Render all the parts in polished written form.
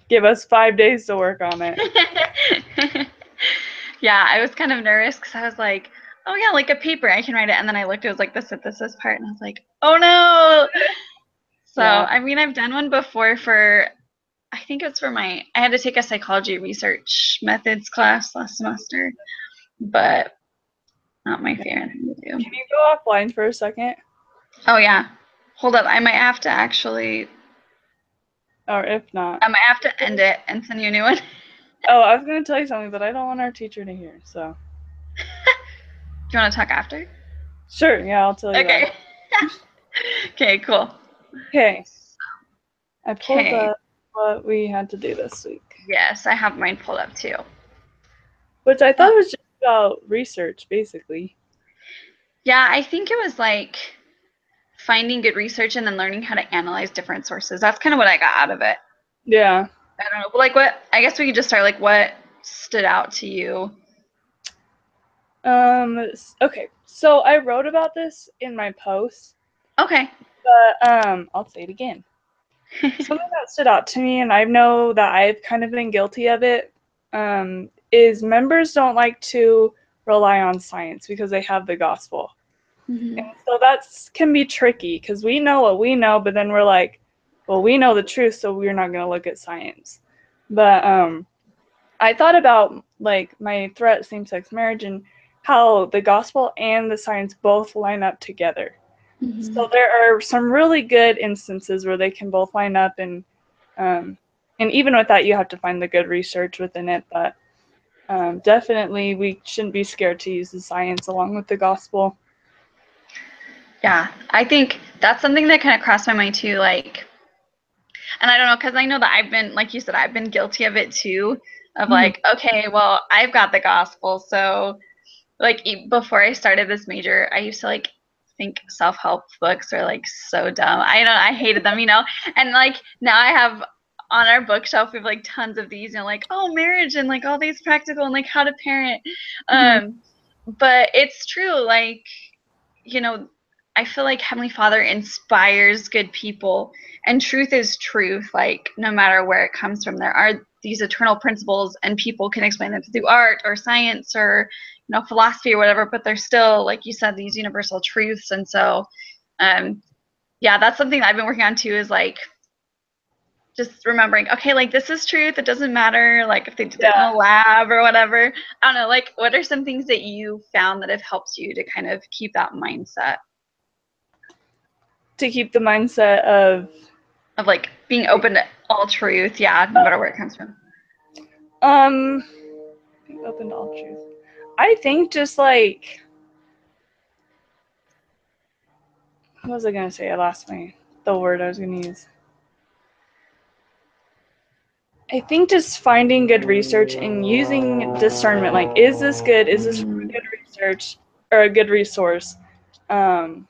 give us 5 days to work on it. Yeah, I was kind of nervous because I was like, oh yeah, like a paper, I can write it. And then I looked, it was like the synthesis part, and I was like, oh no. So, Yeah. I mean, I've done one before for, I think it's for I had to take a psychology research methods class last semester, but not my favorite thing to do. Can you go offline for a second? Oh yeah. Hold up, I might have to actually, Or if not. I might have to end it and send you a new one. Oh, I was going to tell you something, but I don't want our teacher to hear, so. Do you want to talk after? Sure, yeah, I'll tell you Okay. Okay, cool. Okay. I pulled Okay. up what we had to do this week. Yes, I have mine pulled up too. Which I thought was just about research, basically. Yeah, I think it was like finding good research and then learning how to analyze different sources. That's kind of what I got out of it. Yeah. I don't know. Like what, I guess we could just start like what stood out to you? Okay. So I wrote about this in my post. Okay. But I'll say it again. Something that stood out to me, and I know that I've kind of been guilty of it, is members don't like to rely on science because they have the gospel. Mm-hmm. And so that can be tricky because we know what we know, but then we're like, well, we know the truth, so we're not going to look at science. But I thought about like my threat, same-sex marriage, and how the gospel and the science both line up together. Mm-hmm. So there are some really good instances where they can both line up, and even with that, you have to find the good research within it. But definitely, we shouldn't be scared to use the science along with the gospel. Yeah, I think that's something that kind of crossed my mind too. Like, and I don't know, because I know that I've been, like you said, I've been guilty of it too. Of like, okay, well, I've got the gospel, so like before I started this major, I used to like think self-help books are like so dumb. I hated them, and like now I have on our bookshelf we have like tons of these, like, oh, marriage and like all these practical and like how to parent. But it's true, like, I feel like Heavenly Father inspires good people, and truth is truth, like no matter where it comes from. There are these eternal principles, and people can explain them through art or science or philosophy or whatever, but they're still, like you said, these universal truths. And so yeah, that's something I've been working on too, is like just remembering, okay, like this is truth, it doesn't matter like if they did it in a lab or whatever. I don't know, like what are some things that you found that have helped you to kind of keep that mindset? To keep the mindset of like being open to all truth, yeah, no matter where it comes from. Being open to all truth. I think just like, what was I gonna say? I lost the word I was gonna use. I think just finding good research and using discernment, like, is this good? Is this good research or a good resource? And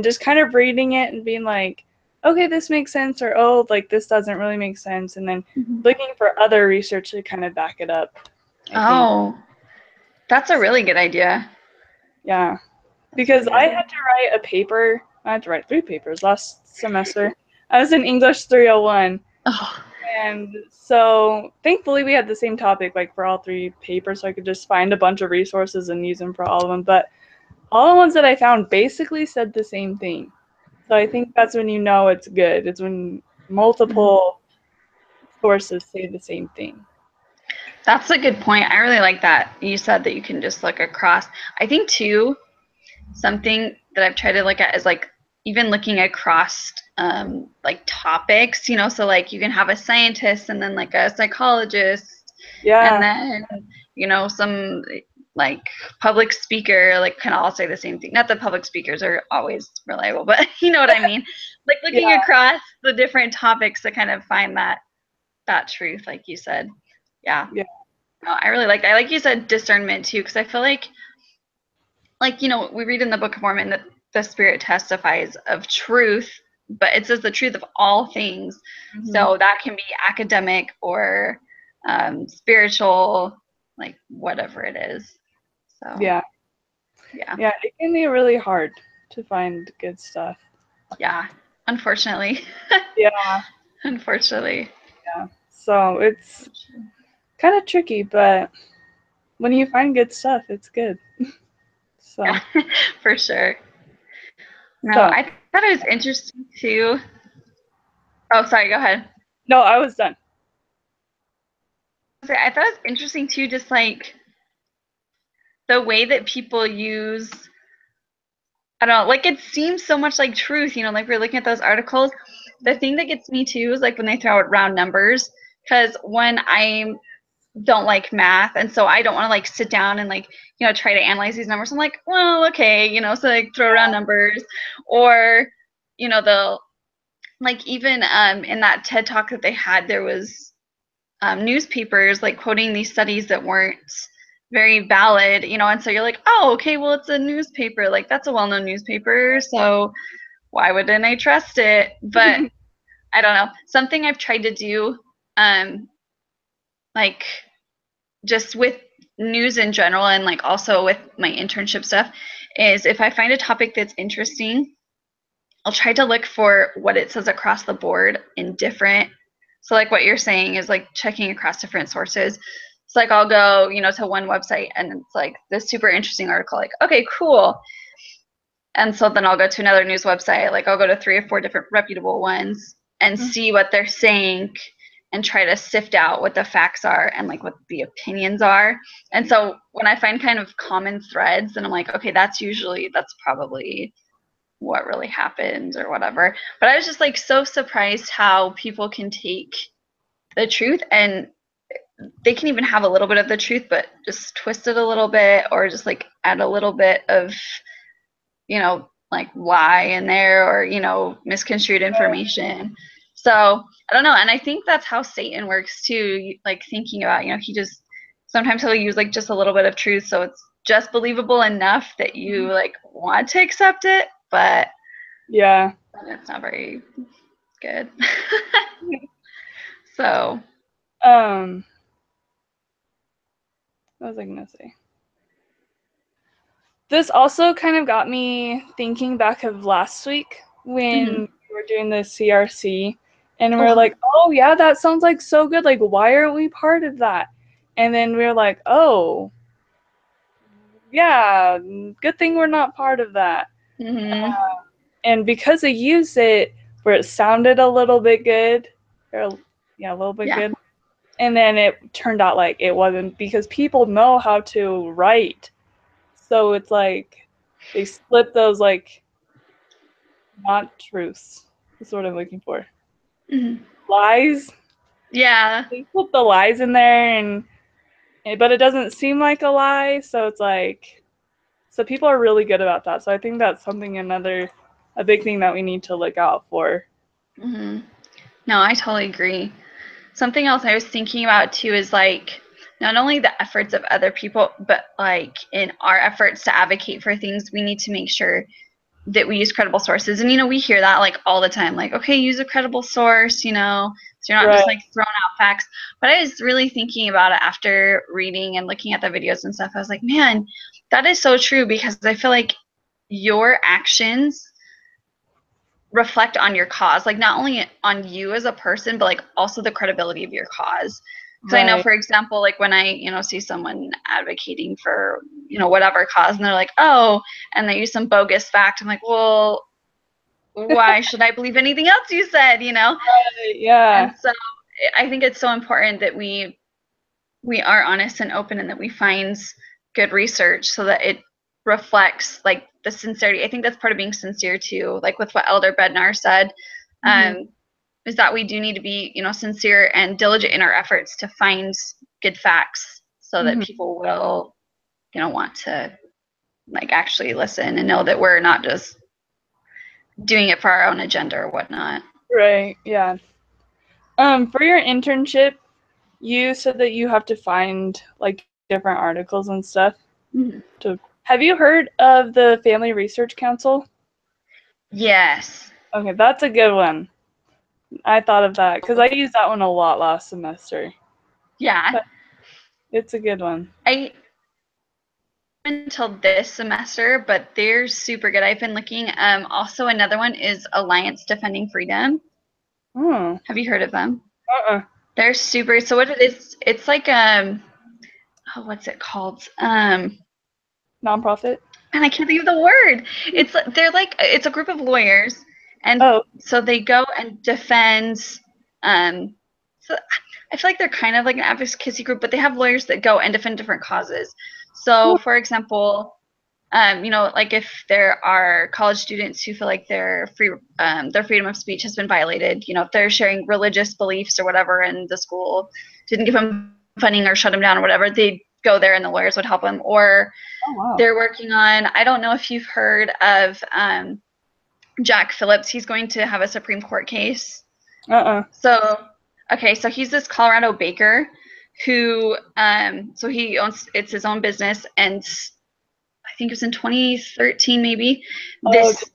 just kind of reading it and being like, okay, this makes sense, or oh, like this doesn't really make sense, and then looking for other research to kind of back it up. I think. That's a really good idea. Yeah, because I had to write a paper. I had to write 3 papers last semester. I was in English 301. Oh. And so thankfully we had the same topic like for all 3 papers, so I could just find a bunch of resources and use them for all of them. But all the ones that I found basically said the same thing. So I think that's when you know it's good. It's when multiple sources say the same thing. That's a good point. I really like that. You said that you can just look across. I think too, something that I've tried to look at is like even looking across like topics, so like you can have a scientist and then like a psychologist, and then some like public speaker, like kind of all say the same thing. Not that public speakers are always reliable, but you know what I mean. Like looking across the different topics to kind of find that truth, like you said. Yeah. No, I really like that. I like you said discernment too, because I feel like we read in the Book of Mormon that the Spirit testifies of truth, but it says the truth of all things. So that can be academic or spiritual, like whatever it is. So yeah, it can be really hard to find good stuff. Yeah, unfortunately. Yeah. Unfortunately. Yeah. So it's kind of tricky, but when you find good stuff, it's good. So, Yeah, for sure. No, so I thought it was interesting too. Oh, sorry, go ahead. no, I was done. I thought it was interesting too, just like the way that people use, I don't know, like it seems so much like truth, like we're looking at those articles. The thing that gets me too is like when they throw out round numbers, because when I don't like math, and so I don't want to like sit down and like, try to analyze these numbers. I'm like, well, okay, so like throw around numbers, or, they'll like even in that TED talk that they had, there was newspapers like quoting these studies that weren't very valid, and so you're like, oh, okay, well, it's a newspaper, like that's a well-known newspaper, so why wouldn't I trust it? But I don't know, something I've tried to do, like just with news in general and like also with my internship stuff, is if I find a topic that's interesting, I'll try to look for what it says across the board in different. So like what you're saying is like checking across different sources. It's like I'll go, to one website and it's like this super interesting article, like, okay, cool. And so then I'll go to another news website, like I'll go to 3 or 4 different reputable ones and see what they're saying and try to sift out what the facts are and like what the opinions are. And so when I find kind of common threads, then I'm like, okay, that's probably what really happened or whatever. But I was just like so surprised how people can take the truth and they can even have a little bit of the truth, but just twist it a little bit or just like add a little bit of, like lie in there or, misconstrued information. So I don't know. And I think that's how Satan works too. Like thinking about, he just sometimes he'll use like just a little bit of truth. So it's just believable enough that you like want to accept it, but Yeah. it's not very good. So, what was I gonna say? This also kind of got me thinking back of last week when mm-hmm. we were doing the CRC, and we're like, oh yeah, that sounds like so good. Like, why aren't we part of that? And then we are like, oh, yeah, good thing we're not part of that. Mm-hmm. And because they used it where it sounded a little bit good, or yeah, a little bit good, and then it turned out like it wasn't, because people know how to write. So it's like they split those like not truths. That's what I'm looking for. Mm-hmm. Lies. Yeah. They put the lies in there, but it doesn't seem like a lie. So it's like, so people are really good about that. So I think that's something a big thing that we need to look out for. Mm-hmm. No, I totally agree. Something else I was thinking about too is like not only the efforts of other people, but like in our efforts to advocate for things, we need to make sure that we use credible sources. And we hear that like all the time, like, okay, use a credible source, so you're not just like throwing out facts. But I was really thinking about it after reading and looking at the videos and stuff. I was like, man, that is so true, because I feel like your actions reflect on your cause, like not only on you as a person, but like also the credibility of your cause. Because I know, for example, like when I, see someone advocating for, whatever cause, and they're like, oh, and they use some bogus fact, I'm like, well, why should I believe anything else you said, Yeah. And so I think it's so important that we are honest and open, and that we find good research so that it reflects like the sincerity. I think that's part of being sincere too, like with what Elder Bednar said, is that we do need to be, sincere and diligent in our efforts to find good facts so that people will, want to like actually listen and know that we're not just doing it for our own agenda or whatnot. Right. Yeah. For your internship, you said that you have to find like different articles and stuff. Have you heard of the Family Research Council? Yes. Okay, that's a good one. I thought of that because I used that one a lot last semester. Yeah. But it's a good one. I until this semester, but they're super good. I've been looking. Also, another one is Alliance Defending Freedom. Oh. Have you heard of them? Uh-uh. They're super. So what it is, it's like oh, what's it called? Nonprofit. And I can't think of the word. It's a group of lawyers, and Oh, so they go and defend. Um, so I feel like they're kind of like an advocacy group, but they have lawyers that go and defend different causes. So, for example, like if there are college students who feel like their freedom of speech has been violated, if they're sharing religious beliefs or whatever, and the school didn't give them funding or shut them down or whatever, they'd go there and the lawyers would help them. Or oh wow. they're working on, I don't know if you've heard of Jack Phillips. He's going to have a Supreme Court case. So, okay, so he's this Colorado baker who, so he owns, it's his own business, and I think it was in 2013 maybe, Oh, the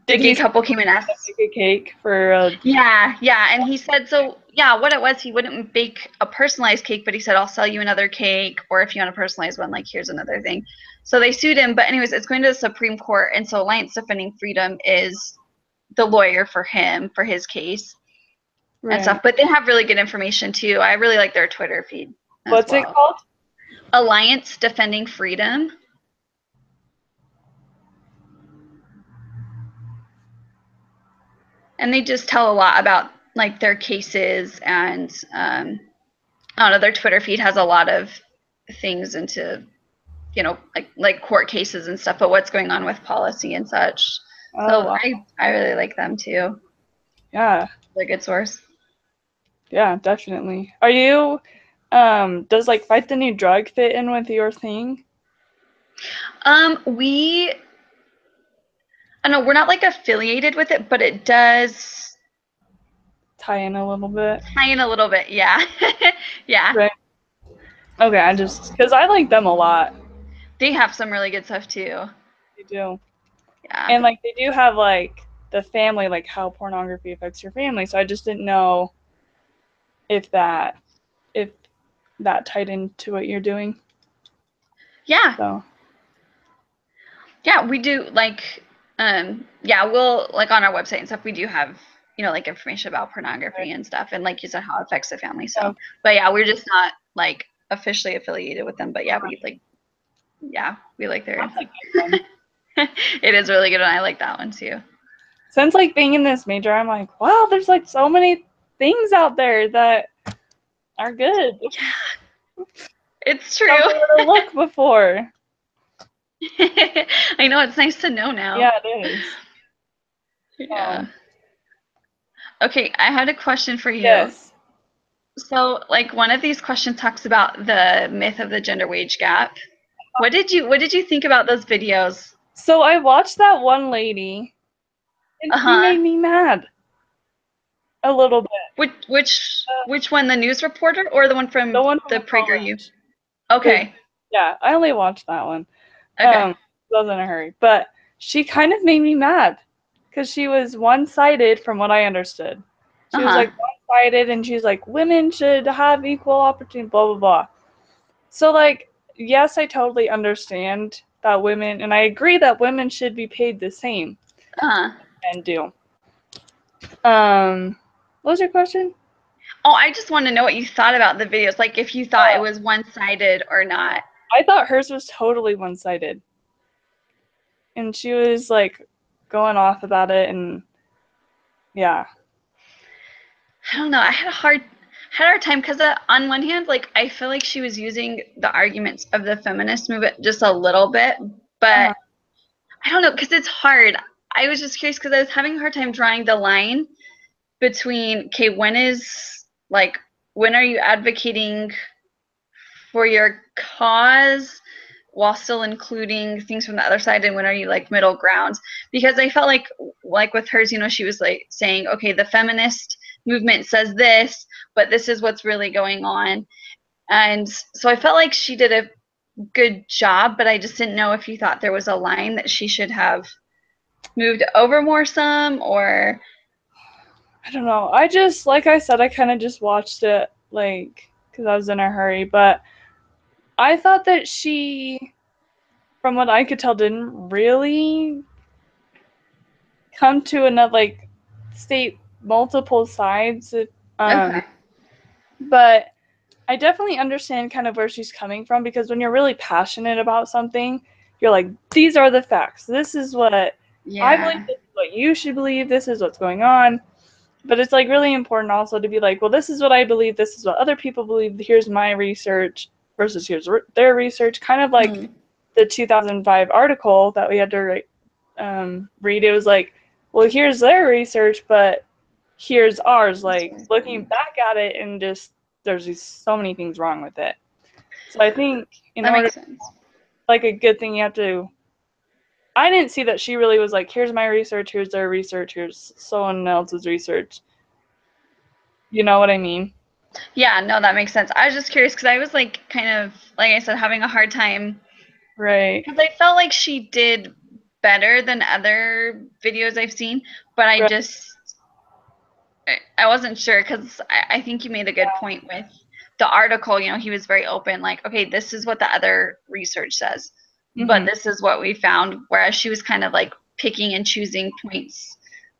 did gay he couple came and asked. make a cake for? Yeah, and he said, so yeah, what it was, he wouldn't bake a personalized cake, but he said, I'll sell you another cake, or if you want a personalized one, like here's another thing. So they sued him, but anyways, it's going to the Supreme Court, and so Alliance Defending Freedom is the lawyer for him for his case and stuff. But they have really good information too. I really like their Twitter feed as What's well. it called? Alliance Defending Freedom. And they just tell a lot about like their cases, and I don't know, their Twitter feed has a lot of things into like court cases and stuff, but what's going on with policy and such. Oh, So wow. I really like them too. Yeah. They're a good source. Yeah, definitely. Are you does like Fight the New Drug fit in with your thing? We I know we're not like affiliated with it, but it does Tie in a little bit. tie in a little bit, yeah. Yeah. Right. Okay, I just because I like them a lot. They have some really good stuff too. They do. Yeah. And like they do have like the family, like how pornography affects your family. So I just didn't know if that tied into what you're doing. Yeah. So Yeah, we do like yeah, we'll like on our website and stuff we do have, like information about pornography and stuff, and like you said, how it affects the family. So but yeah, we're just not like officially affiliated with them, but yeah, we like their info. It is really good, and I like that one too. Since like being in this major, I'm like, wow, there's like so many things out there that are good. Yeah. It's true. I've never looked before. I know, it's nice to know now. Yeah, it is. Yeah. Okay, I had a question for you. Yes. So, like, one of these questions talks about the myth of the gender wage gap. What did you think about those videos? So I watched that one lady, and she made me mad. A little bit. Which one, the news reporter or the one from the PragerU? Okay. Yeah, I only watched that one. Okay. I was in a hurry, but she kind of made me mad because she was one-sided from what I understood. She was like one-sided, and she's like, women should have equal opportunity, blah blah blah. So like, yes, I totally understand that women, and I agree that women should be paid the same. And do. What was your question? Oh, I just want to know what you thought about the videos. Like, if you thought it was one-sided or not. I thought hers was totally one-sided. And she was, like, going off about it, and, yeah. I don't know. I had a hard time because on one hand, like, I feel like she was using the arguments of the feminist movement just a little bit, but I don't know, because it's hard. I was just curious because I was having a hard time drawing the line between, okay, when are you advocating for your cause while still including things from the other side, and when are you like middle ground? Because I felt like with hers, she was like saying, okay, the feminist movement says this, but this is what's really going on. And so I felt like she did a good job, but I just didn't know if you thought there was a line that she should have moved over more some, or I don't know. I just, like I said, I kind of just watched it, like, because I was in a hurry, but I thought that she, from what I could tell, didn't really come to another, like, state multiple sides. okay. But I definitely understand kind of where she's coming from, because when you're really passionate about something, you're like, these are the facts. This is what I believe, Yeah. this is what you should believe, this is what's going on. But it's like really important also to be like, well, this is what I believe, this is what other people believe, here's my research versus here's their research. Kind of like the 2005 article that we had to read. It was like, well, here's their research, but here's ours. Like looking back at it, and just there's so many things wrong with it. So I think in That order, makes sense. like a good thing, you have to. I didn't see that she really was like, here's my research, here's their research, here's someone else's research. You know what I mean? Yeah, no, that makes sense. I was just curious because I was like kind of, like I said, having a hard time Right. because I felt like she did better than other videos I've seen, but I Right. just I wasn't sure because I think you made a good point with the article. You know, he was very open, like, okay, this is what the other research says, but Mm-hmm. this is what we found. Whereas she was kind of like picking and choosing points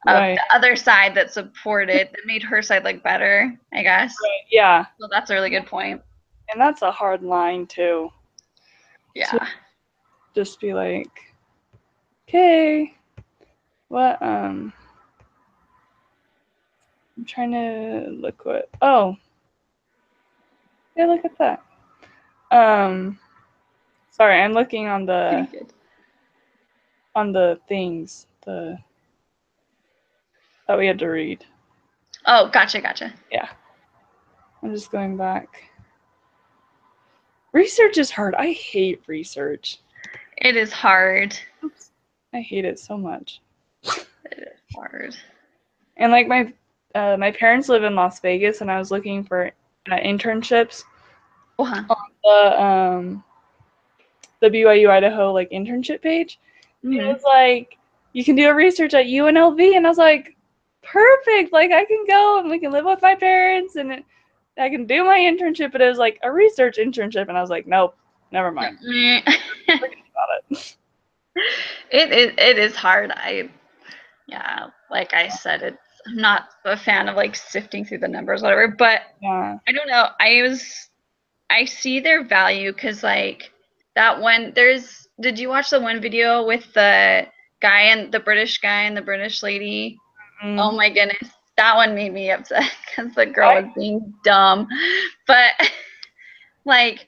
of Right. the other side that supported, that made her side like better, I guess. Right. Yeah. So that's a really good point. And that's a hard line too. To Yeah. just be like, okay, what I'm trying to look what. Oh, yeah, look at that. Um, sorry, I'm looking on Pretty good. the things that we had to read. Oh, gotcha. Yeah, I'm just going back. Research is hard. I hate research. It is hard. Oops. I hate it so much. It is hard. And like my parents live in Las Vegas, and I was looking for internships Uh-huh. on the BYU Idaho like internship page. It Mm-hmm. was like, you can do a research at UNLV, and I was like, perfect. Like I can go and we can live with my parents, and I can do my internship. But it was like a research internship, and I was like, nope, never mind. Forget about it. It is hard. Yeah, like I said, I'm not a fan of like sifting through the numbers, whatever. But Yeah. I don't know. I see their value because like that one. Did you watch the one video with the guy and the British guy and the British lady? Mm. Oh my goodness, that one made me upset because the girl Right? was being dumb. But like,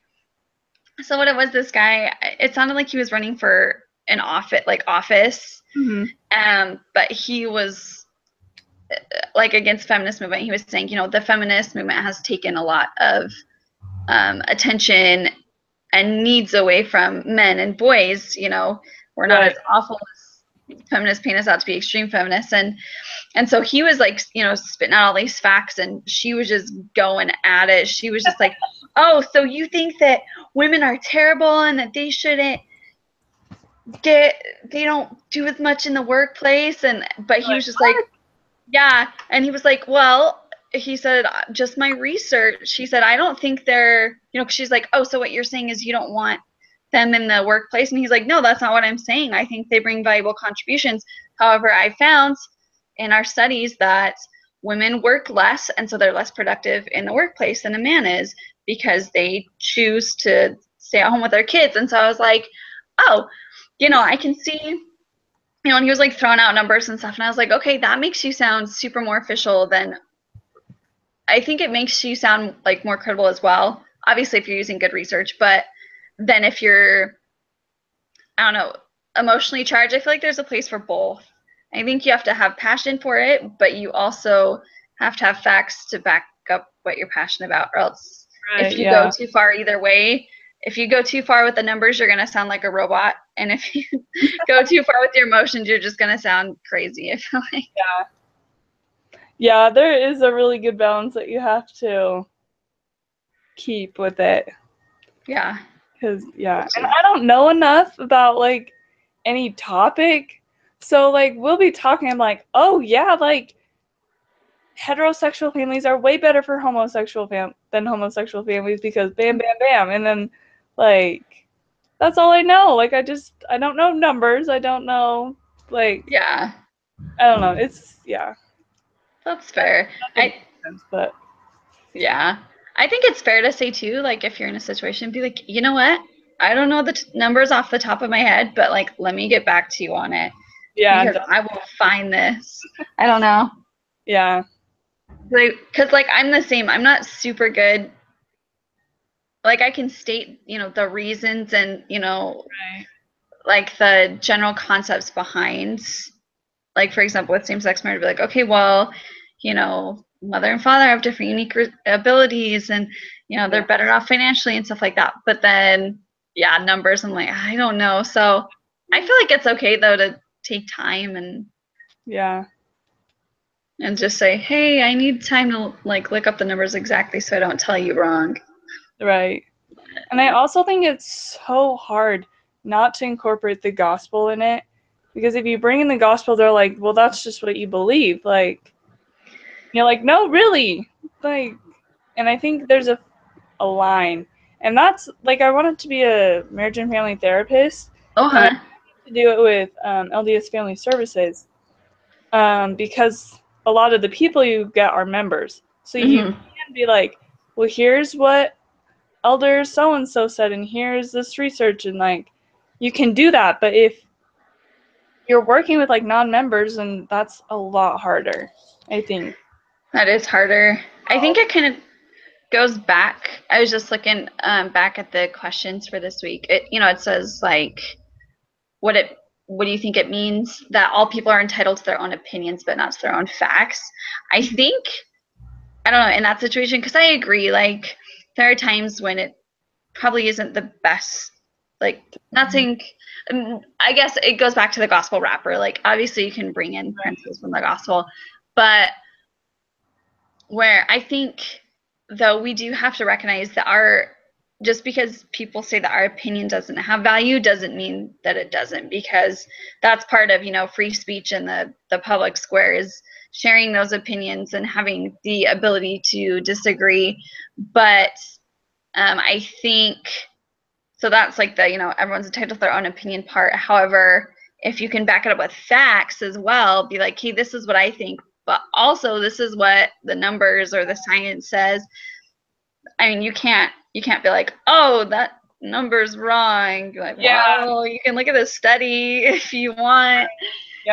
so what it was, this guy, it sounded like he was running for an office, Mm-hmm. but he was like against feminist movement. He was saying, you know, the feminist movement has taken a lot of attention and needs away from men and boys. You know, we're not Right. as awful as feminists paint us out to be, extreme feminists. And so he was like, you know, spitting out all these facts, and she was just going at it. She was just like, oh, so you think that women are terrible and that they shouldn't they don't do as much in the workplace? And but he Like, was just like, yeah. And he was like, well, he said, just my research. He said, I don't think they're, you know, 'cause she's like, oh, so what you're saying is you don't want them in the workplace? And he's like, no, that's not what I'm saying. I think they bring valuable contributions. However, I found in our studies that women work less, and so they're less productive in the workplace than a man is because they choose to stay at home with their kids. And so I was like, oh, you know, I can see, you know, and he was like throwing out numbers and stuff, and I was like, okay, that makes you sound super more official than, I think it makes you sound like more credible as well. Obviously, if you're using good research, but then if you're, I don't know, emotionally charged, I feel like there's a place for both. I think you have to have passion for it, but you also have to have facts to back up what you're passionate about, or else right. if you go Yeah. too far either way, if you go too far with the numbers, you're going to sound like a robot. And if you go too far with your emotions, you're just going to sound crazy, I feel like. Yeah. Yeah. There is a really good balance that you have to keep with it. Yeah. Cause yeah, and I don't know enough about like any topic, so like we'll be talking. I'm like, oh yeah, like heterosexual families are way better for than homosexual families because bam, bam, bam, and then like that's all I know. Like I don't know numbers. I don't know like Yeah. I don't know. It's yeah, That's fair. nothing makes sense, but Yeah. I think it's fair to say too, like if you're in a situation, be like, you know what? I don't know the numbers off the top of my head, but like, let me get back to you on it Yeah, because I will find this. I don't know. yeah, Because like I'm the same. I'm not super good. Like I can state, the reasons and, right. like the general concepts behind, like for example, with same-sex marriage, be like, okay, well, mother and father have different unique abilities, and they're Yeah, better off financially and stuff like that. But then, yeah, numbers, I'm like, I don't know. So I feel like it's okay though to take time yeah, and just say, hey, I need time to like look up the numbers exactly so I don't tell you wrong. right. And I also think it's so hard not to incorporate the gospel in it, because if you bring in the gospel, they're like, well, that's just what you believe. Like, you're like, no, really. Like, and I think there's a line. And that's, like, I wanted to be a marriage and family therapist, and I Uh-huh. wanted to do it with LDS Family Services, because a lot of the people you get are members. So you Mm-hmm. can be like, well, here's what elder so and so said, and here's this research, and like, you can do that. But if you're working with like non-members, and that's a lot harder, I think. That is harder. I think it kind of goes back. I was just looking back at the questions for this week. It says like what it what do you think it means that all people are entitled to their own opinions but not to their own facts? I think I don't know in that situation because I agree. Like there are times when it probably isn't the best. Like not saying. I guess it goes back to the gospel wrapper. Like obviously you can bring in principles from the gospel, but where I think though we do have to recognize that our just because people say that our opinion doesn't have value doesn't mean that it doesn't, because that's part of free speech in the public square is sharing those opinions and having the ability to disagree. But I think so that's like the everyone's entitled to their own opinion part. However, if you can back it up with facts as well, be like, hey, this is what I think, but also this is what the numbers or the science says. I mean, you can't be like, oh, that number's wrong. You're like, Yeah, well, you can look at the study if you want,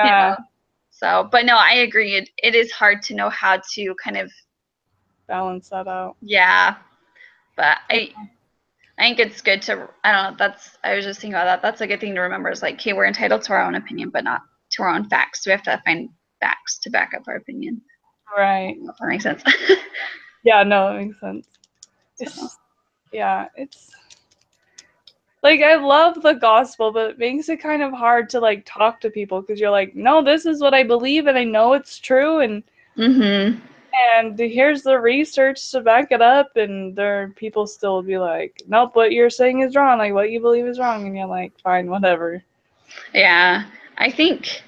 you know. yeah, So, but no, I agree. It is hard to know how to kind of, balance that out. yeah. But I think it's good to, I don't know, I was just thinking about that. That's a good thing to remember is like, okay, we're entitled to our own opinion, but not to our own facts. So we have to find facts to back up our opinion. Right. If that makes sense. Yeah, no, it makes sense. So. It's, yeah, it's like, I love the gospel, but it makes it kind of hard to like talk to people, because you're like, no, this is what I believe and I know it's true, and Mm-hmm. here's the research to back it up, and there are people still be like, nope, what you're saying is wrong, like what you believe is wrong, and you're like, fine, whatever. Yeah. I think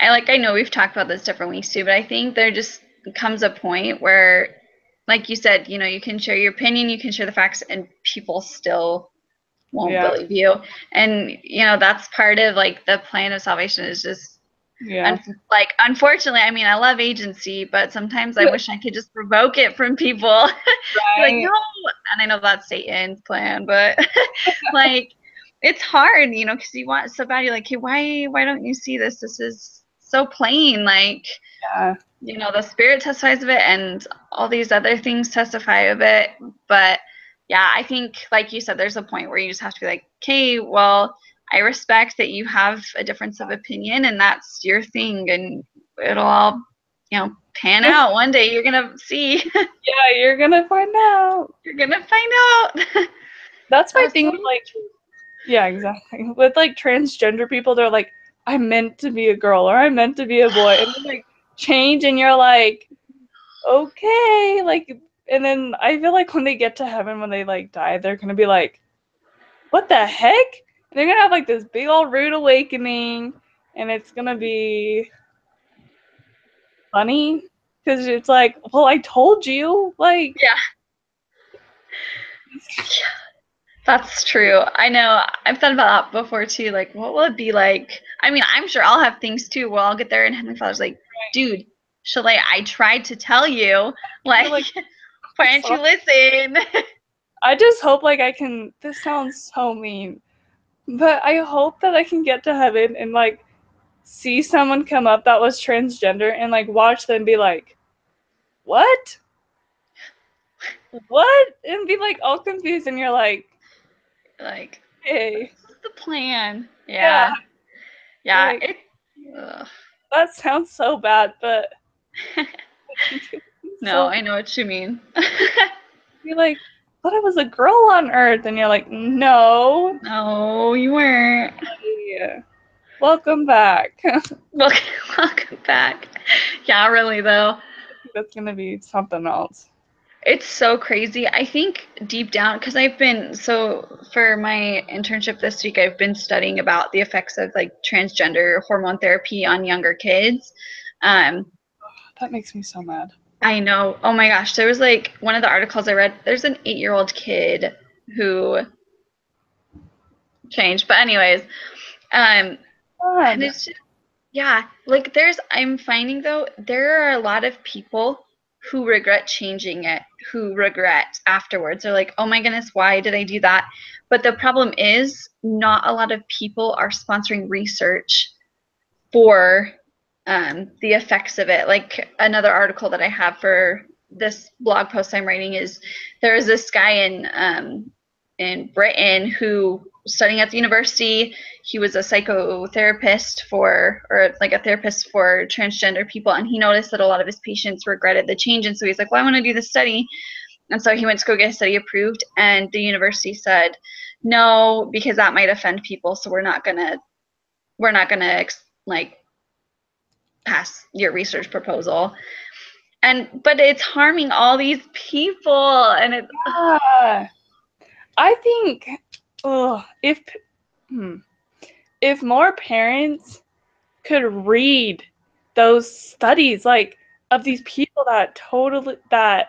I know we've talked about this different weeks too, but I think there just comes a point where, like you said, you can share your opinion, you can share the facts, and people still won't Yeah, believe you. And that's part of like the plan of salvation is just yeah, like unfortunately, I mean, I love agency, but sometimes I wish I could just revoke it from people. Be like, right, no, and I know that's Satan's plan, but like it's hard, because you want so bad. You're like, hey, why don't you see this? This is so plain. Like, yeah, the spirit testifies of it, and all these other things testify of it. But yeah, I think, like you said, there's a point where you just have to be like, okay, well, I respect that you have a difference of opinion, and that's your thing, and it'll all, pan out. One day you're gonna see. yeah, you're gonna find out. You're gonna find out. That's my That's thing so with like, yeah, exactly, with like transgender people, they're like, I'm meant to be a girl, or I'm meant to be a boy, and then like change, and you're like, okay, like, and then I feel like when they get to heaven, when they like die, they're gonna be like, what the heck? And they're gonna have like this big old rude awakening, and it's gonna be funny, because it's like, well, I told you, like, yeah. That's true. I know. I've thought about that before too. Like, what will it be like? I mean, I'm sure I'll have things too where I'll get there and Heavenly Father's like, dude, Shalay, I tried to tell you. you're Like, like, Why don't you listen? I just hope like I can. This sounds so mean, but I hope that I can get to heaven and like see someone come up that was transgender and like watch them be like, what? What? And be like all confused, and you're like, Like, hey, this is the plan. yeah, Yeah. like that sounds so bad, but No, so I know what you mean. you're like, but I was a girl on Earth, and you're like, no, No, you weren't. yeah, welcome back. Welcome back. Yeah, really though. That's gonna be something else. It's so crazy. I think deep down, because I've been, so for my internship this week, I've been studying about the effects of like transgender hormone therapy on younger kids. Um, That makes me so mad. I know. Oh my gosh. There was like one of the articles I read, there's an 8-year-old kid who changed. But anyways, and it's just, yeah, like I'm finding though, there are a lot of people who regret changing it, who regret afterwards. They're like, oh my goodness, why did I do that? But the problem is, not a lot of people are sponsoring research for the effects of it. Like another article that I have for this blog post I'm writing is there is this guy in Britain who studying at the university. He was a psychotherapist for, or like a therapist for transgender people, and he noticed that a lot of his patients regretted the change, and so he's like, well, I want to do this study. And so he went to go get a study approved, and the university said no, because that might offend people, so we're not gonna like pass your research proposal. But it's harming all these people, and it Yeah. I think if more parents could read those studies like of these people that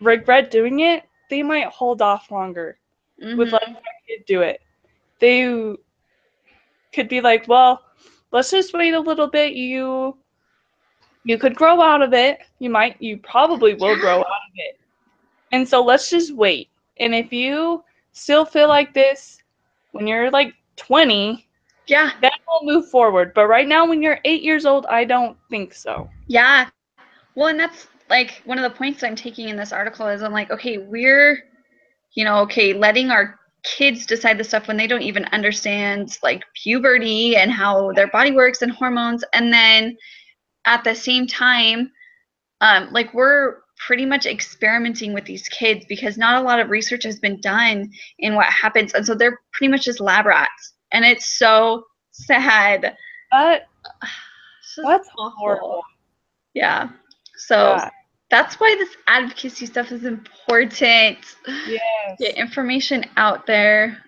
regret doing it, they might hold off longer with letting their kid do it. They could be like, well, let's just wait a little bit. You could grow out of it. You probably will grow out of it. And so let's just wait. And if you still feel like this when you're like 20, yeah, then we'll move forward. But right now, when you're 8 years old, I don't think so. yeah. Well, and that's like one of the points I'm taking in this article is I'm like, okay, we're, okay, letting our kids decide the stuff when they don't even understand like puberty and how their body works and hormones. And then at the same time, like we're pretty much experimenting with these kids because not a lot of research has been done in what happens. And so they're pretty much just lab rats. And it's so sad. But It's just that's awful. horrible. Yeah. So that's why this advocacy stuff is important. Yes. Get information out there.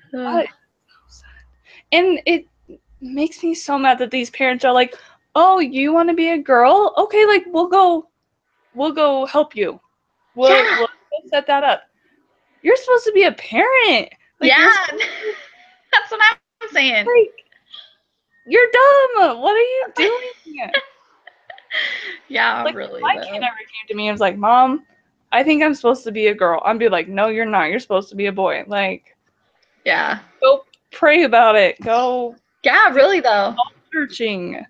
And it makes me so mad that these parents are like, "Oh, you want to be a girl? Okay, like we'll go help you. We'll set that up. You're supposed to be a parent. Like, yeah. That's what I'm saying. Like, you're dumb. What are you doing? Yeah, like, really. My kid never came to me and was like, Mom, I think I'm supposed to be a girl. I'd be like, no, you're not. You're supposed to be a boy. Like, yeah. Go pray about it. Go. Yeah, really though. Searching.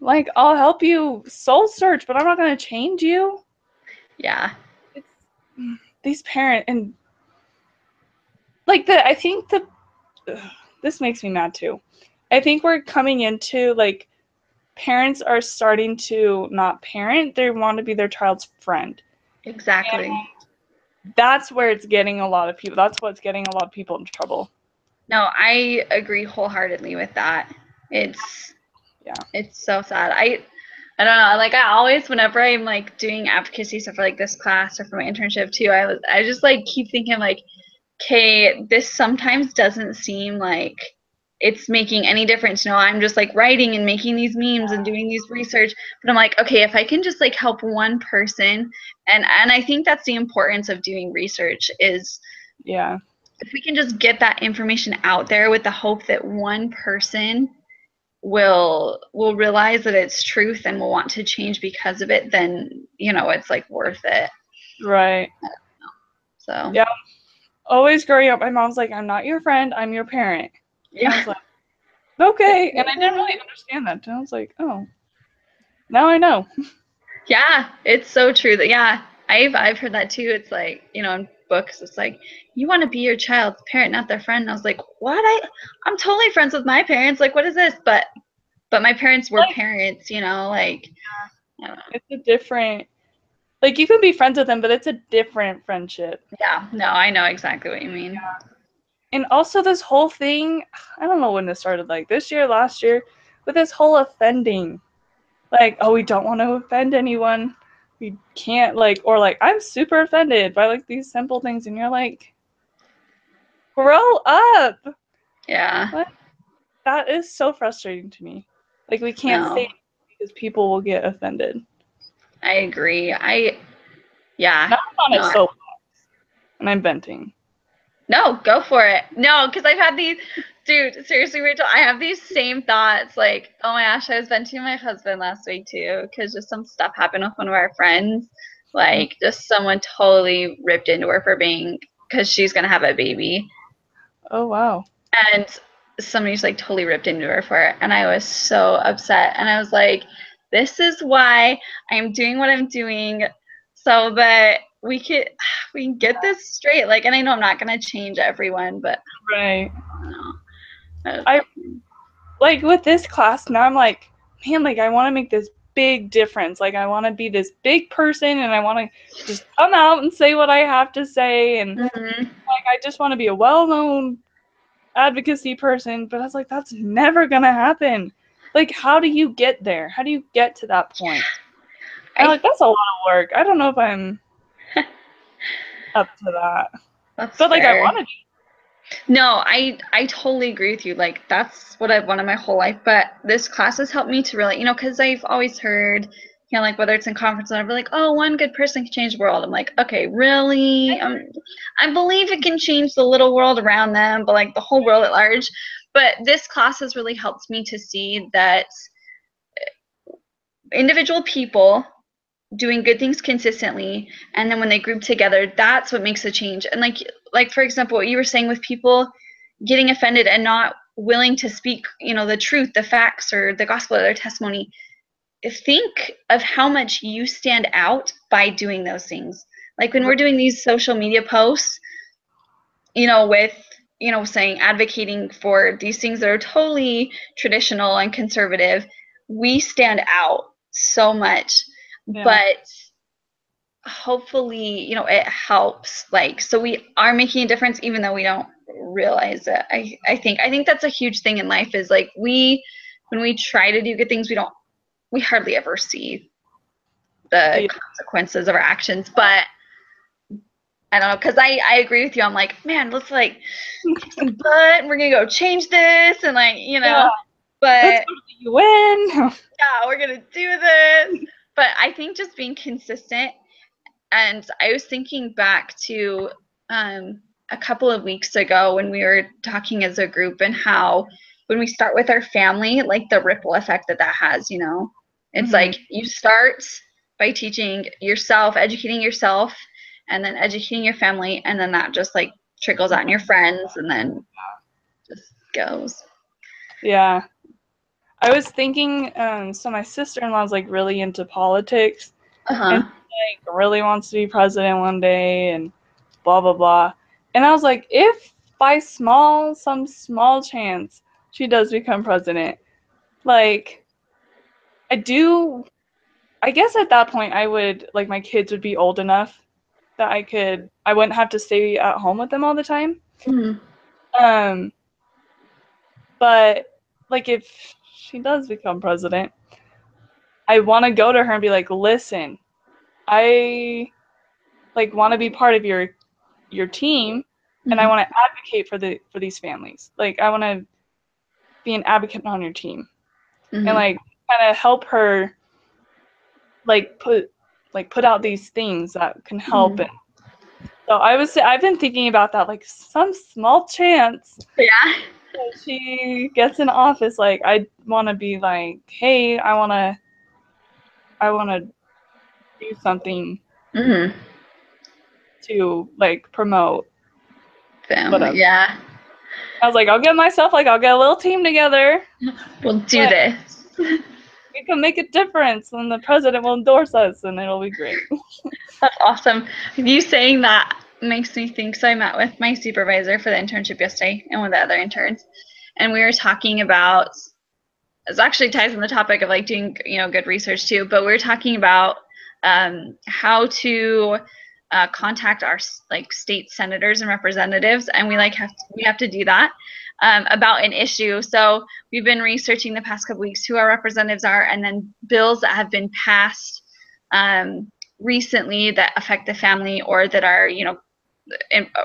Like, I'll help you soul search, but I'm not going to change you. Yeah. It's these parents and like I think this makes me mad too. I think we're coming into like parents are starting to not parent, they want to be their child's friend. Exactly. And that's where it's getting a lot of people. That's what's getting a lot of people in trouble. No, I agree wholeheartedly with that. It's so sad. I don't know. Like I always, whenever I'm like doing advocacy stuff for like this class or for my internship too, I just like keep thinking like, okay, this sometimes doesn't seem like it's making any difference. No, I'm just like writing and making these memes and doing these research. But I'm like, okay, if I can just like help one person, and I think that's the importance of doing research is if we can just get that information out there with the hope that one person will realize that it's truth and will want to change because of it, then it's like worth it. Right. So Yeah. Always growing up, my mom's like, I'm not your friend, I'm your parent. And I yeah. was like, okay. And I didn't really understand that. And I was like, oh, now I know. Yeah, it's so true that yeah, I've heard that too. It's like, in books, it's like you want to be your child's parent, not their friend. And I was like, what? I'm totally friends with my parents. Like, what is this? But my parents were Like, parents, like I don't know. it's a different, like, you can be friends with them, but it's a different friendship. Yeah, no, I know exactly what you mean. And also, this whole thing, I don't know when this started, like this year, last year, with this whole offending. Like, oh, we don't want to offend anyone. We can't, like, or like, I'm super offended by like these simple things. And you're like, grow up. Yeah. What? That is so frustrating to me. Like, we can't say No, it because people will get offended. I agree. Yeah. Now I'm on a No, soapbox and I'm venting. no, go for it. No, because I've had these, dude, seriously, Rachel, I have these same thoughts. Like, oh my gosh, I was venting to my husband last week too, because just some stuff happened with one of our friends. Like, just someone totally ripped into her for because she's going to have a baby. Oh, wow. And somebody's like totally ripped into her for it. And I was so upset. And I was like, this is why I'm doing what I'm doing so that we can get this straight. Like, and I know I'm not gonna change everyone, but Right. I don't know. I, like, with this class, now I'm like, man, like, I want to make this big difference. Like, I want to be this big person and I want to just come out and say what I have to say. And, like, I just want to be a well-known advocacy person. But I was like, that's never going to happen. Like, how do you get there? How do you get to that point? And I'm like, that's a lot of work. I don't know if I'm up to that. That's But, like, I fair. want to. No, I totally agree with you. Like that's what I've wanted my whole life. But this class has helped me to really, because I've always heard, like whether it's in conference or whatever, like, oh, one good person can change the world. I'm like, okay, really? I believe it can change the little world around them, but like the whole world at large. But this class has really helped me to see that individual people doing good things consistently, and then when they group together, that's what makes a change. And like for example, what you were saying with people getting offended and not willing to speak, the truth, the facts, or the gospel of their testimony, think of how much you stand out by doing those things. Like when we're doing these social media posts, with saying advocating for these things that are totally traditional and conservative, we stand out so much. Yeah. But hopefully, it helps. Like, so we are making a difference even though we don't realize it. I think that's a huge thing in life is like when we try to do good things, we hardly ever see the consequences of our actions. But I don't know, because I agree with you. I'm like, man, let's like kick some butt and we're gonna go change this and like, Yeah. but Let's go to the UN. yeah, we're gonna do this. But I think just being consistent. And I was thinking back to a couple of weeks ago when we were talking as a group and how when we start with our family, like the ripple effect that has, it's like you start by teaching yourself, educating yourself, and then educating your family, and then that just like trickles out in your friends and then just goes. Yeah. I was thinking, so my sister-in-law's like really into politics and she, like, really wants to be president one day and blah blah blah. And I was like, if by some small chance she does become president, like I guess at that point I would, like, my kids would be old enough that I wouldn't have to stay at home with them all the time. Um but like if she does become president, I want to go to her and be like, listen, I like want to be part of your team, and I want to advocate for these families. Like, I want to be an advocate on your team, and like kind of help her like put out these things that can help. And so I've been thinking about that, like some small chance Yeah. that she gets in office, like I want to be like, hey, I want to do something. to like promote Family, whatever. yeah. I was like, I'll get a little team together. We'll do But this. we can make a difference, and the president will endorse us, and it'll be great. That's awesome. You saying that makes me think. So I met with my supervisor for the internship yesterday and with the other interns, and we were talking about. It actually ties in the topic of like doing good research too. But we were talking about how to contact our like state senators and representatives, and we have to do that about an issue. So we've been researching the past couple weeks who our representatives are, and then bills that have been passed recently that affect the family or that are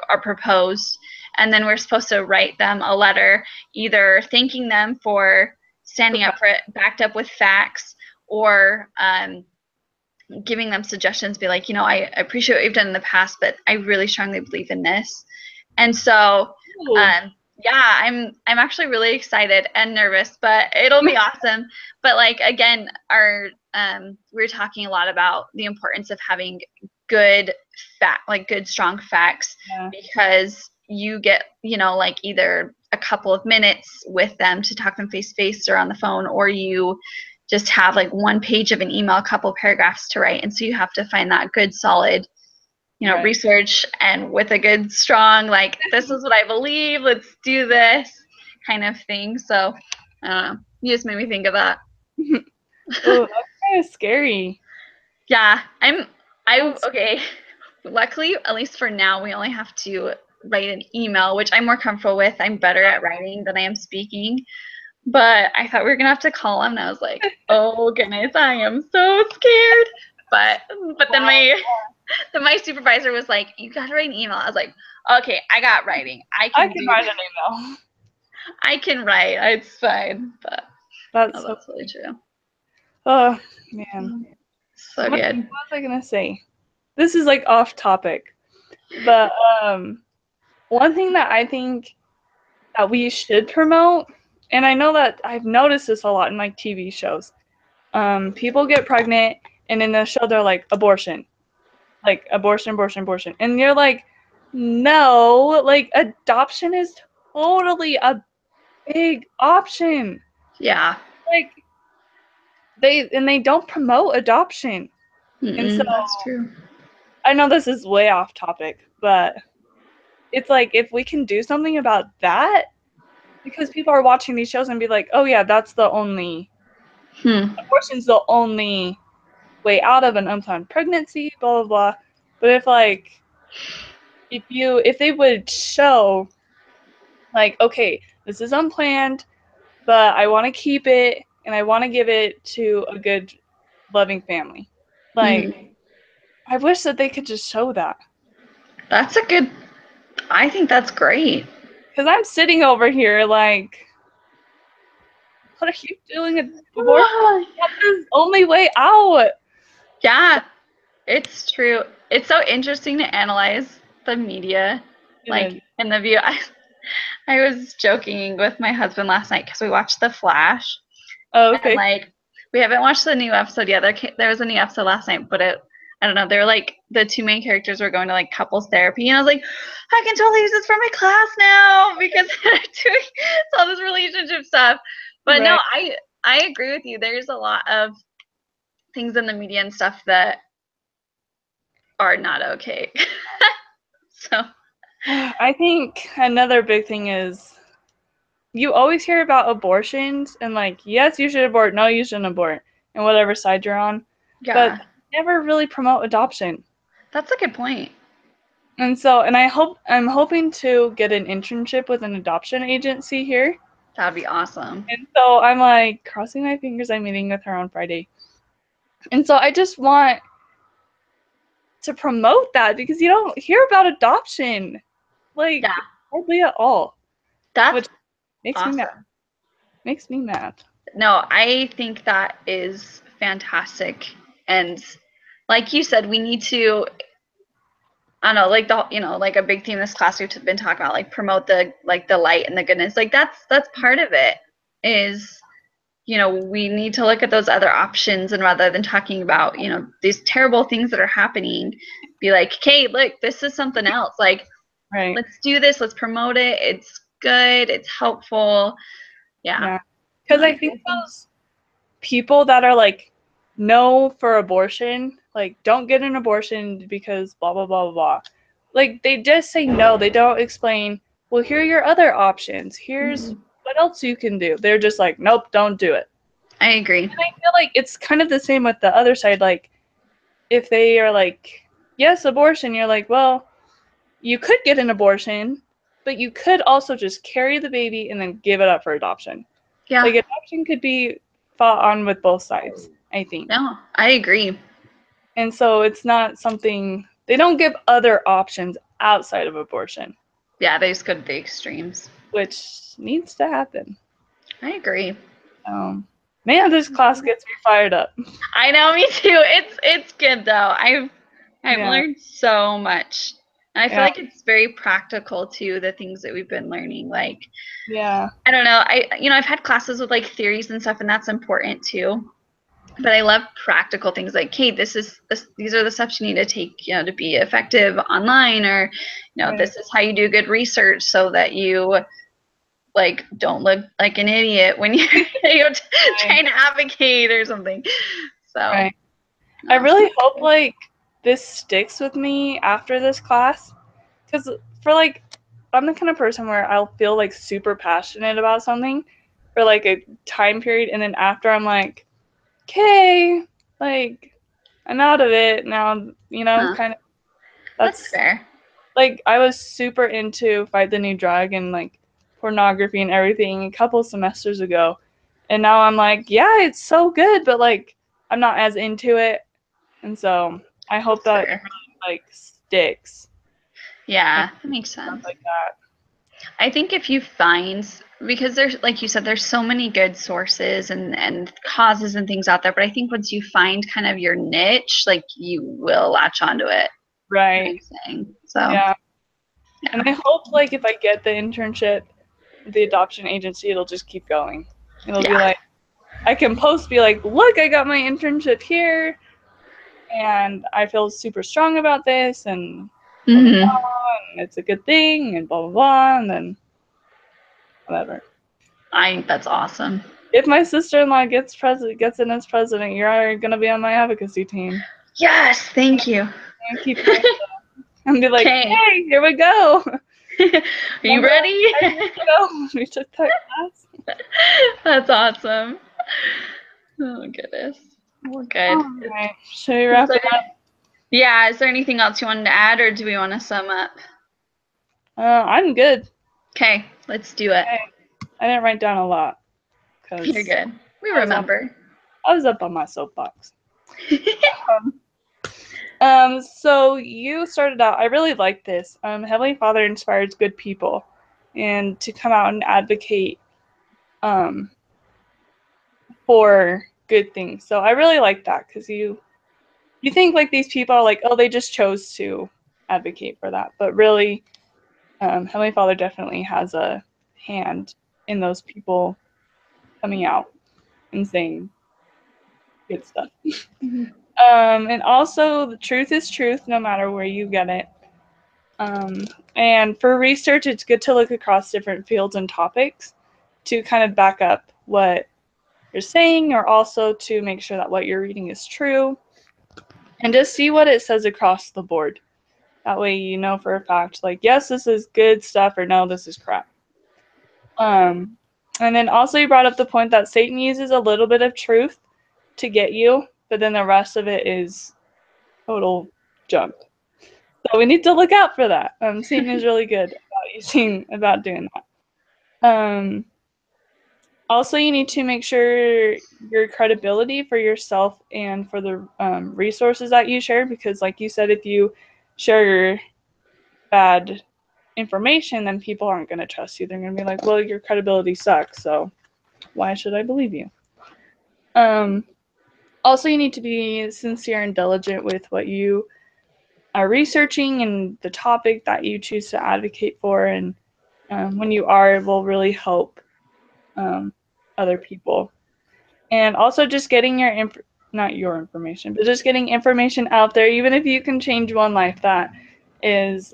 are proposed, and then we're supposed to write them a letter either thanking them for standing up for it, backed up with facts, or giving them suggestions, be like, I appreciate what you've done in the past, but I really strongly believe in this. And so yeah, I'm actually really excited and nervous, but it'll be awesome. But like again, our we're talking a lot about the importance of having good good strong facts, because you get like either a couple of minutes with them to talk them face to face or on the phone, or you just have like one page of an email, a couple paragraphs to write, and so you have to find that good solid research and with a good strong like this is what I believe, let's do this kind of thing. So I don't know, you just made me think of that. Oh, that's kind of scary. Yeah, okay. Luckily, at least for now, we only have to write an email, which I'm more comfortable with. I'm better at writing than I am speaking. But I thought we were gonna have to call him, and I was like, oh goodness, I am so scared. But then my supervisor was like, you gotta write an email. I was like, okay, I got writing. I can write an email. I can write. It's fine. But that's really true. Oh man, so good. What was I gonna say? This is like off topic, but one thing that I think that we should promote, and I know that I've noticed this a lot in like TV shows. People get pregnant, and in the show they're like abortion, abortion, and you're like, no, like adoption is totally a big option. Yeah. Like they don't promote adoption. And so that's true. I know this is way off topic, but it's like if we can do something about that, because people are watching these shows and be like, oh yeah, that's the only abortion's the only way out of an unplanned pregnancy, blah blah blah. But if they would show like, okay, this is unplanned, but I want to keep it and I want to give it to a good loving family. Like I wish that they could just show that. I think that's great. Because I'm sitting over here like, what are you doing at abortion? That's the only way out. Yeah, it's true. It's so interesting to analyze the media, like in the view. I was joking with my husband last night because we watched The Flash. Oh, okay. And like we haven't watched the new episode yet. There was a new episode last night, but I don't know. They're like the two main characters were going to like couples therapy, and I was like, I can totally use this for my class now because they're doing all this relationship stuff. But no, I agree with you. There's a lot of things in the media and stuff that are not okay. So I think another big thing is you always hear about abortions and like, yes, you should abort, no, you shouldn't abort, and whatever side you're on. Yeah. But never really promote adoption. That's a good point. And so, and I'm hoping to get an internship with an adoption agency here. That'd be awesome. And so I'm like crossing my fingers. I'm meeting with her on Friday. And so I just want to promote that because you don't hear about adoption, like hardly at all. Which makes me mad. Makes me mad. No, I think that is fantastic, and like you said, we need to. I don't know, like like a big theme in this class we've been talking about, like promote the light and the goodness. Like that's part of it. Is we need to look at those other options, and rather than talking about these terrible things that are happening, be like, okay, look, this is something else. Like, Right. let's do this. Let's promote it. It's good. It's helpful. Yeah. Because I think those people that are like, no for abortion, like, don't get an abortion because blah, blah, blah, blah, blah. Like, they just say no. They don't explain, well, here are your other options. Here's what else you can do. They're just like, nope, don't do it. I agree. And I feel like it's kind of the same with the other side. Like, if they are like, yes, abortion, you're like, well, you could get an abortion, but you could also just carry the baby and then give it up for adoption. Yeah. Like, adoption could be fought on with both sides, I think. No, I agree. And so it's not something, they don't give other options outside of abortion. Yeah, they just go to the extremes. Which needs to happen. I agree. Man, this class gets me fired up. I know, me too. It's good though. I've learned so much. And I feel like it's very practical too, the things that we've been learning. Like, yeah. I don't know. I've had classes with like theories and stuff, and that's important too. But I love practical things like, hey, these are the steps you need to take, to be effective online, or, this is how you do good research so that you like don't look like an idiot when you're trying to advocate or something. So I really hope like this sticks with me after this class, because for like, I'm the kind of person where I'll feel like super passionate about something for like a time period, and then after I'm like, okay, like, I'm out of it now, kind of. That's fair. Like, I was super into Fight the New Drug and like pornography and everything a couple semesters ago, and now I'm like, yeah, it's so good, but like, I'm not as into it, and so I hope that it really like sticks. Yeah, that makes sense. Like that. I think if you find, because there's, like you said, there's so many good sources and causes and things out there, but I think once you find kind of your niche, like, you will latch onto it. Right. So yeah. And I hope like if I get the internship at the adoption agency, it'll just keep going. It'll be like, I can be like, look, I got my internship here, and I feel super strong about this, and blah, blah, blah, and it's a good thing, and blah, blah, blah, and then whatever. I think that's awesome. If my sister-in-law gets in as president, you're going to be on my advocacy team. Yes, thank you. And be like, hey, here we go. Are you ready? We took that class. That's awesome. Oh, goodness. We're good. All right. Should we wrap it up? Yeah. Is there anything else you wanted to add, or do we want to sum up? I'm good. Okay, let's do it. I didn't write down a lot. You're good. We remember. I was up on my soapbox. So you started out, I really like this. Heavenly Father inspires good people, and to come out and advocate for good things. So I really like that, because you think like these people are like, oh, they just chose to advocate for that. But really, Heavenly Father definitely has a hand in those people coming out and saying good stuff. And also, the truth is truth no matter where you get it. And for research, it's good to look across different fields and topics to kind of back up what you're saying, or also to make sure that what you're reading is true. And just see what it says across the board. That way you know for a fact, like, yes, this is good stuff, or no, this is crap. And then also you brought up the point that Satan uses a little bit of truth to get you, but then the rest of it is total junk. So we need to look out for that. Satan is really good about doing that. Also, you need to make sure your credibility for yourself and for the resources that you share, because like you said, if you share your bad information, then people aren't going to trust you. They're going to be like, well, your credibility sucks, so why should I believe you? Also, you need to be sincere and diligent with what you are researching and the topic that you choose to advocate for, and when you are, it will really help other people. And also just getting your not your information, but just getting information out there, even if you can change one life, that is,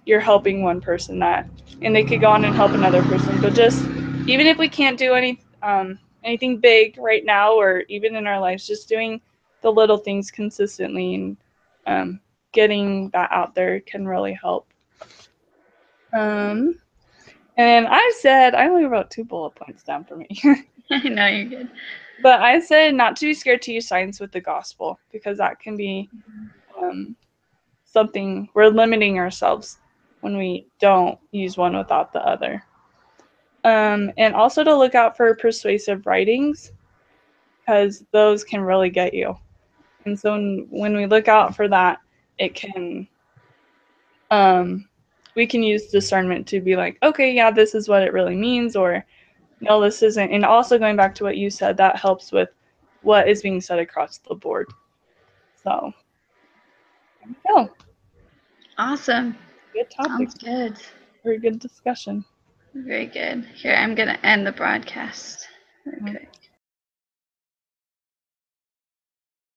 you're helping one person, that, and they could go on and help another person. But just, even if we can't do anything big right now, or even in our lives, just doing the little things consistently, and getting that out there can really help. And I only wrote 2 bullet points down for me. No, you're good. But I said not to be scared to use science with the gospel, because that can be something, we're limiting ourselves when we don't use one without the other. And also to look out for persuasive writings, because those can really get you. And so when we look out for that, it can, we can use discernment to be like, okay, yeah, this is what it really means, or no, this isn't. And also going back to what you said, that helps with what is being said across the board. So, there we go. Awesome. Good topic. Sounds good. Very good discussion. Very good. Here, I'm going to end the broadcast. Okay.